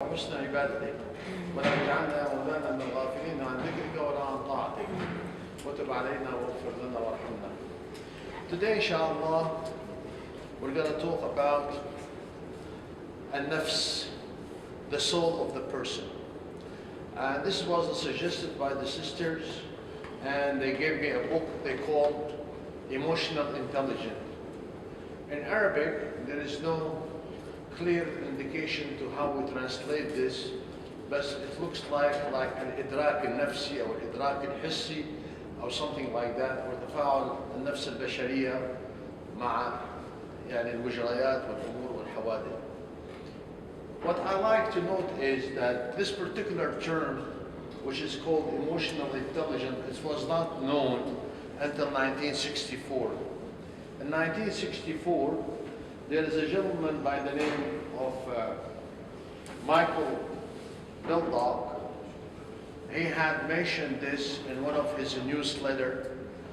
وحسن عبادتك ولا تجعلنا يا مولانا من الغافلين عن ذكرك ولا عن طاعتك وتب علينا واغفر لنا وارحمنا. Today, inshallah, we're going to talk about an-nafs, the soul of the person. And this was suggested by the sisters, and they gave me a book they called Emotional Intelligence. In Arabic, there is no clear indication to how we translate this, but it looks like al-idrak al-nafsi or al-idrak al-hissi or something like that, or تفاعل النفس البشرية مع يعني المجريات والأمور والحوادث. What I like to note is that this particular term, which is called emotional intelligence, it was not known until 1964. In 1964, there is a gentleman by the name of Michael Bildock. He had mentioned this in one of his newsletters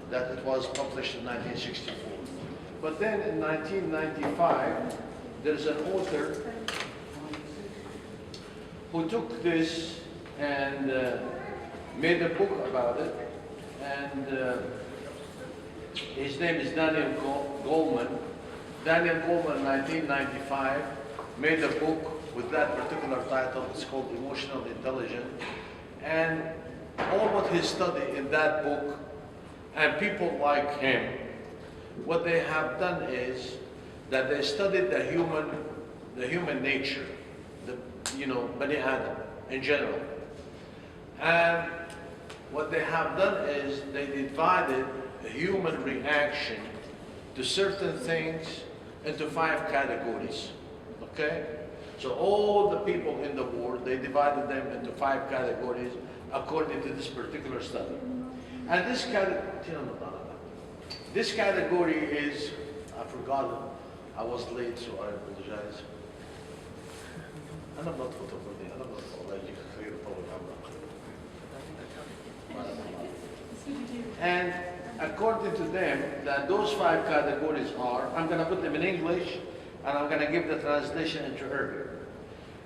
that it was published in 1964. But then in 1995, there's an author who took this and made a book about it, and his name is Daniel Goleman. Daniel Goleman in 1995 made a book with that particular title. It's called Emotional Intelligence. And all what he studied in that book, and people like him, what they have done is that they studied the human nature, Bani Adam in general. And what they have done is they divided the human reaction to certain things into 5 categories, okay? So all the people in the world, they divided them into 5 categories according to this particular study. And this category is, I forgot it, I was late, so I apologize. أنا بنطفط أخوتي، أنا بنطفط الله يجيك خير وطول عمرك. And according to them, that those 5 categories are, I'm going to put them in English, and I'm going to give the translation into Arabic.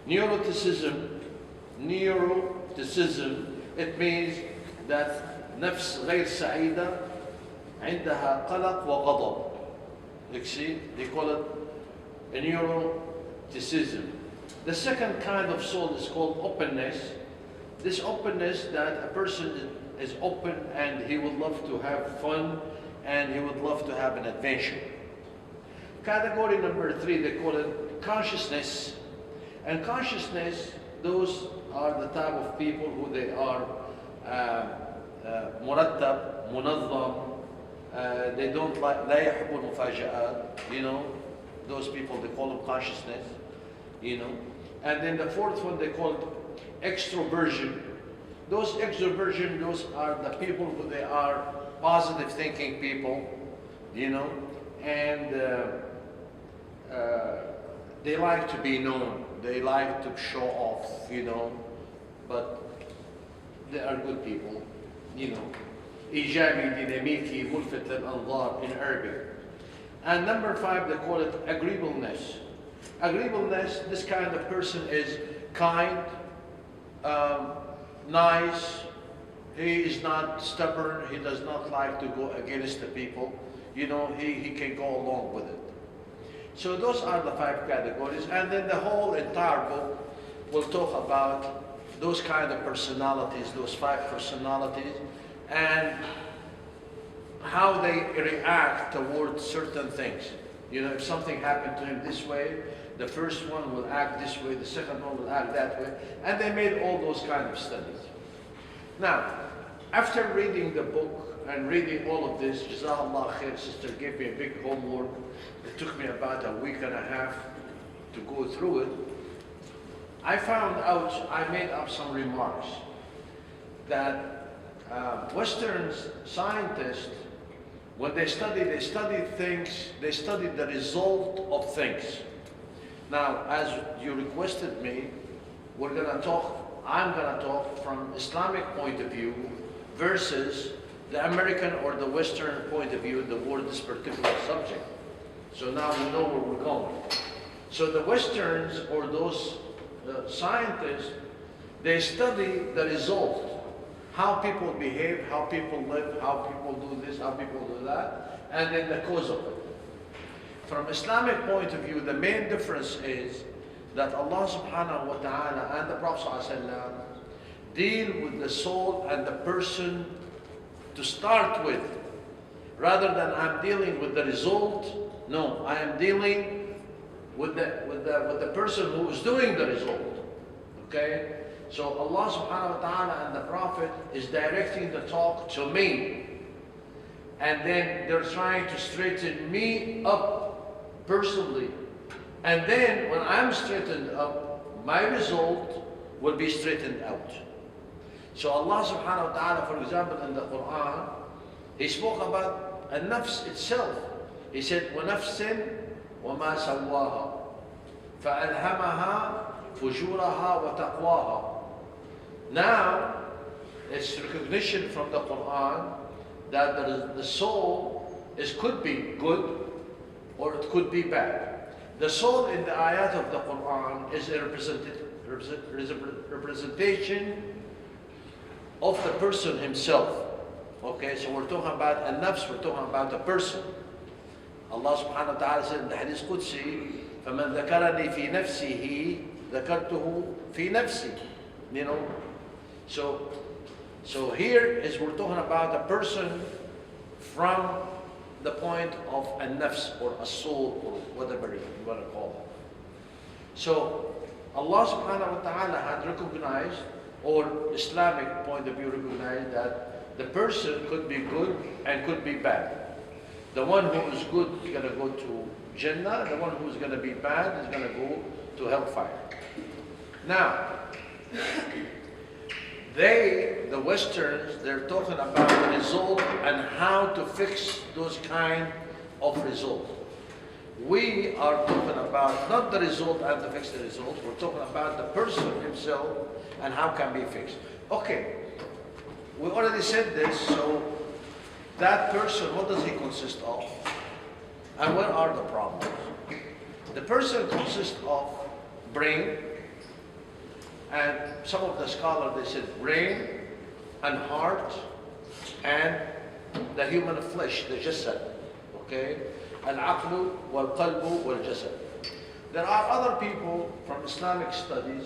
Neuroticism, it means that نفس غير سعيدة عندها قلق وغضب. You see, they call it a neuroticism. The second kind of soul is called openness. This openness, that a person is open and he would love to have fun and he would love to have an adventure. Category number 3, they call it consciousness. And consciousness, those are the type of people who they are مرتب, منظم, they don't like, لا يحبوا المفاجآت, those people, they call them consciousness, And then the 4th one, they call it extroversion. Those extroversion, those are the people who they are positive thinking people, and they like to be known. They like to show off, but they are good people, إيجابي ديناميكي ملفت للأنظار in Arabic. And number 5, they call it agreeableness. Agreeableness, this kind of person is kind, nice, he is not stubborn, he does not like to go against the people, he can go along with it. So those are the 5 categories, and then the whole entire book will talk about those kind of personalities, those 5 personalities, and how they react towards certain things. If something happened to him this way, the first one will act this way, the second one will act that way, and they made all those kind of studies. Now, after reading the book and reading all of this, Jazakallah khair, sister gave me a big homework. It took me about a week and a half to go through it. I found out, I made up some remarks, that Western scientists, when they study things, they study the result of things. Now, as you requested me, I'm going to talk from Islamic point of view versus the American or the Western point of view toward this particular subject. So now we know where we're going. So the Westerns, or those the scientists, they study the result. How people behave, how people live, how people do this, how people do that, and then the cause of it. From Islamic point of view, the main difference is that Allah subhanahu wa ta'ala and the Prophet sallallahu alaihi wasallam deal with the soul and the person to start with. Rather than I'm dealing with the result, no, I am dealing with the person who is doing the result. Okay? So Allah subhanahu wa ta'ala and the Prophet is directing the talk to me. And then they're trying to straighten me up personally. And then when I'm straightened up, my result will be straightened out. So Allah subhanahu wa ta'ala, for example, in the Quran, He spoke about a nafs itself. He said, وَنَفْسٍ وَمَا سَوَّاهَا فَأَلْهَمَهَا فُجُورَهَا وَتَقْوَاهَا. Now, it's recognition from the Quran that the soul could be good or it could be bad. The soul in the ayat of the Quran is a representation of the person himself. Okay, so we're talking about a nafs, we're talking about a person. Allah subhanahu wa ta'ala said in the Hadith Qudsi, فَمَنْ ذَكَرَنِي فِي نَفْسِهِ ذَكَرْتُهُ فِي نَفْسِي. You know, so here is we're talking about a person from the point of a nafs or a soul or whatever you want to call it. So Allah subhanahu wa ta'ala had recognized, or Islamic point of view recognized, that the person could be good and could be bad. The one who is good is going to go to Jannah, the one who is going to be bad is going to go to hellfire. Now, the Westerns, they're talking about the result and how to fix those kind of results. We are talking about not the result and to fix the result, we're talking about the person himself and how can be fixed. Okay, we already said this, so that person, what does he consist of? And what are the problems? The person consists of brain, and some of the scholars, they said brain and heart and the human flesh, the jasad. Okay? Al-aqlu wal-qalbu wal-jasad. There are other people from Islamic studies,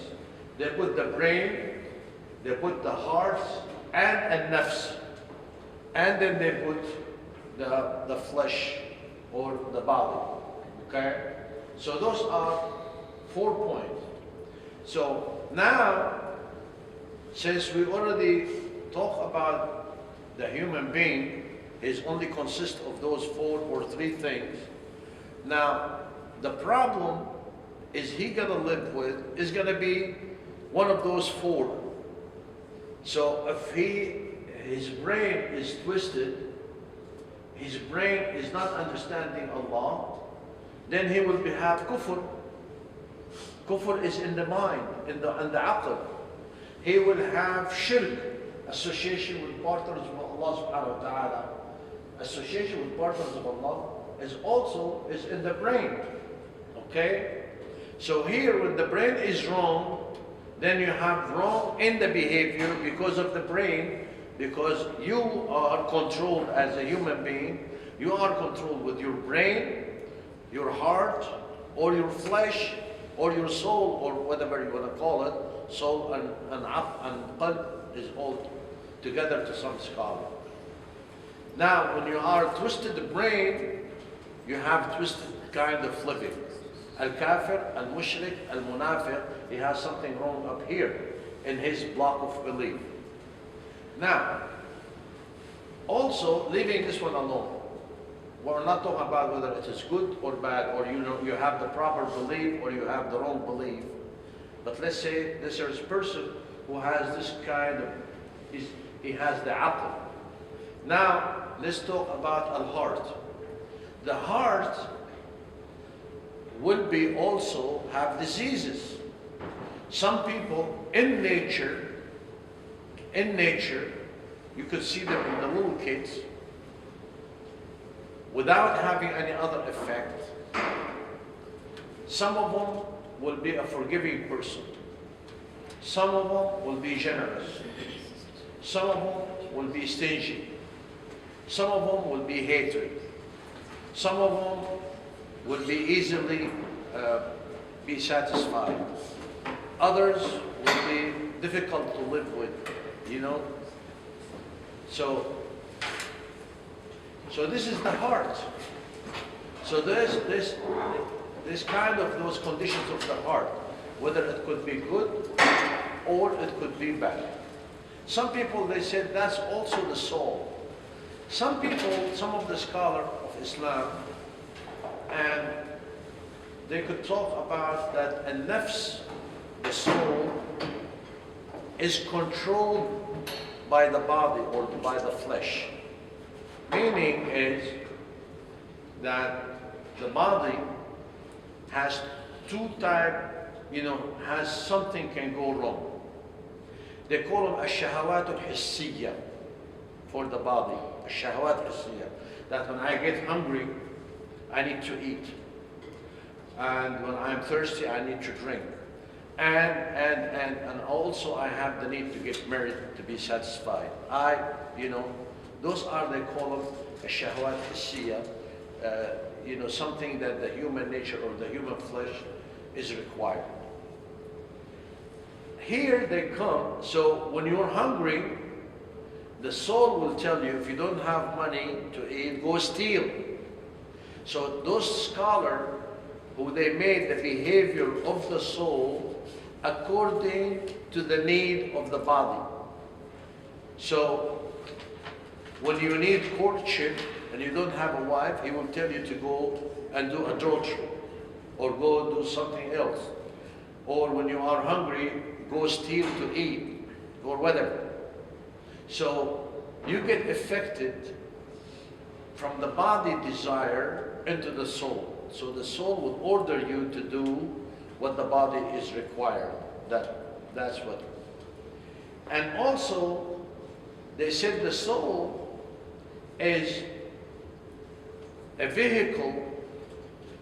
they put the brain, they put the heart and a nafs. And then they put the flesh or the body. Okay? So those are 4 points. So now, since we already talked about the human being is only consists of those 4 or 3 things, now the problem is he gonna live with is gonna be one of those 4. So if his brain is twisted, his brain is not understanding Allah, then he will have kufr. Kufr is in the mind, in the aql. He will have shirk, association with partners of Allah subhanahu wa ta'ala. Association with partners of Allah is in the brain. Okay? So here when the brain is wrong, then you have wrong in the behavior because of the brain, because you are controlled as a human being. You are controlled with your brain, your heart, or your flesh, or your soul, or whatever you want to call it. Soul and qalb is all together to some scholar. Now, when you are twisted brain, you have twisted kind of living. Al-kafir, al-mushrik, al-munafiq, he has something wrong up here in his block of belief. Now, also leaving this one alone. We're not talking about whether it is good or bad, or you have the proper belief or you have the wrong belief. But let's say this is a person who has this kind of, he has the aql. Now, let's talk about al-heart. The heart would be also have diseases. Some people in nature, you could see them in the little kids, without having any other effect. Some of them will be a forgiving person. Some of them will be generous. Some of them will be stingy. Some of them will be hatred. Some of them will be easily be satisfied. Others will be difficult to live with, you know. So this is the heart. So this kind of those conditions of the heart, whether it could be good or it could be bad. Some people, they said that's also the soul. Some people, some of the scholars of Islam, and they could talk about that a nafs, the soul, is controlled by the body or by the flesh. Meaning is that the body has two types, has something can go wrong. They call them ash-shahawat al-hissiyya for the body. Ash-shahawat al-hissiyya. That when I get hungry, I need to eat. And when I'm thirsty, I need to drink. And also I have the need to get married to be satisfied. Those are, they call them ash-shahawat al-hissiyya. Something that the human nature or the human flesh is required. Here they come, so when you're hungry, the soul will tell you, if you don't have money to eat, go steal. So those scholars, who they made the behavior of the soul according to the need of the body. So when you need courtship and you don't have a wife, he will tell you to go and do adultery or go do something else. Or when you are hungry, go steal to eat or whatever. So you get affected from the body desire into the soul. So the soul will order you to do what the body is required. That's what. And also, they said the soul is a vehicle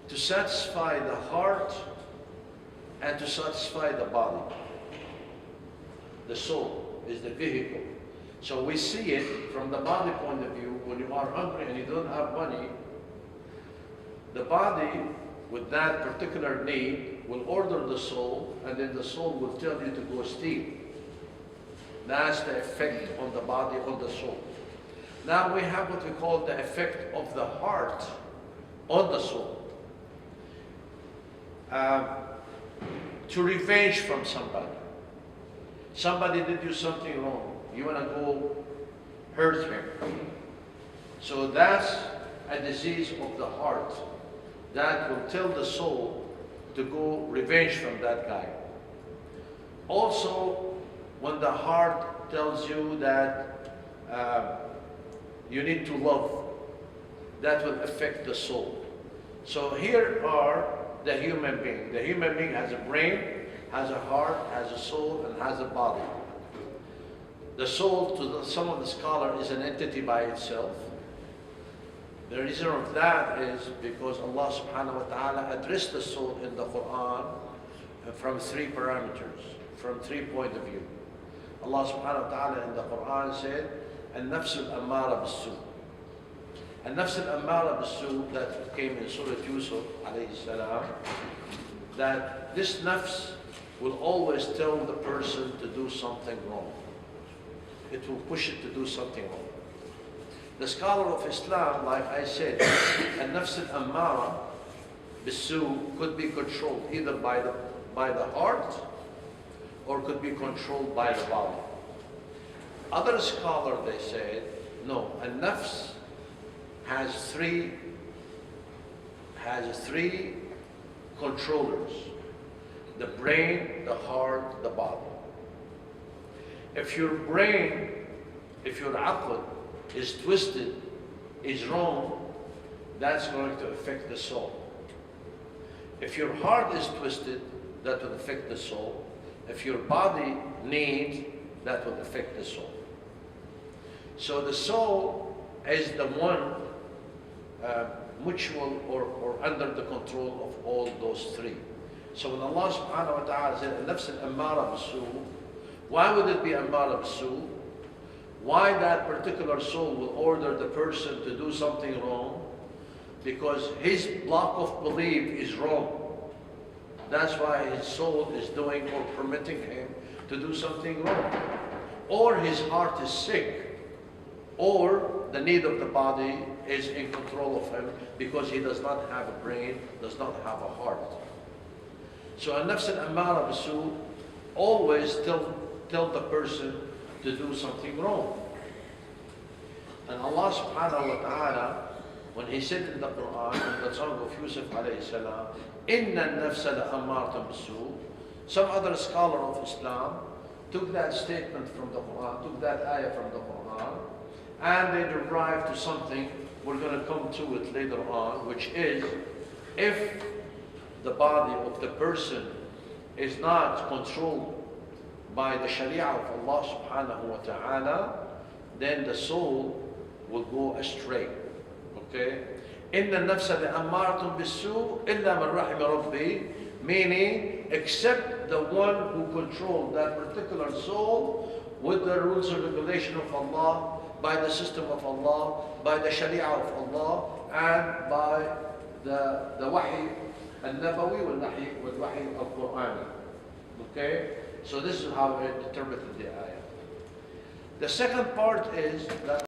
to satisfy the heart and to satisfy the body. The soul is the vehicle. So we see it from the body point of view. When you are hungry and you don't have money, the body, with that particular need, will order the soul, and then the soul will tell you to go steal. That's the effect on the body, on the soul. Now we have what we call the effect of the heart on the soul. To revenge from somebody. Somebody did you something wrong. You want to go hurt him. So that's a disease of the heart that will tell the soul to go revenge from that guy. Also, when the heart tells you that you need to love, that will affect the soul. So here are the human being. The human being has a brain, has a heart, has a soul, and has a body. The soul, to some of the scholars, is an entity by itself. The reason of that is because Allah subhanahu wa ta'ala addressed the soul in the Quran from three parameters, from 3 points of view. Allah subhanahu wa ta'ala in the Quran said, "An-nafs al-ammara bis-su." An-nafs al-ammara bis-su, that came in Surah Yusuf alayhi salam, that this nafs will always tell the person to do something wrong. It will push it to do something wrong. The scholar of Islam, like I said, an-nafs al-ammara bis-su could be controlled either by the heart or could be controlled by the body. Other scholars, they said, no, an-nafs has three controllers: the brain, the heart, the body. If your brain, if your aql is twisted, is wrong, that's going to affect the soul. If your heart is twisted, that will affect the soul. If your body needs, that will affect the soul. So the soul is the one mutual or under the control of all those three. So when Allah subhanahu wa ta'ala said, nafs al-ammara bisu, why would it be ammara bisu? Why that particular soul will order the person to do something wrong? Because his block of belief is wrong. That's why his soul is doing or permitting him to do something wrong. Or his heart is sick, or the need of the body is in control of him because he does not have a brain, does not have a heart. So an-nafs al-ammara bisu always tell the person to do something wrong. And Allah subhanahu wa ta'ala, when He said in the Quran, in the song of Yusuf alayhi salam, Inna an-nafsa la'ammaratan bisu, some other scholar of Islam took that statement from the Quran, took that ayah from the Quran, and they derived to something, we're going to come to it later on, which is, if the body of the person is not controlled by the Sharia of Allah subhanahu wa ta'ala, then the soul will go astray. Okay? Inna an-nafsa la'ammaratun bis-su' illa man rahima rabbi, meaning except the one who controlled that particular soul with the rules and regulation of Allah, by the system of Allah, by the Sharia of Allah, and by the wahi al-nabawi wal-wahi al-Qur'ani. Okay? So this is how it determines the ayah. The second part is that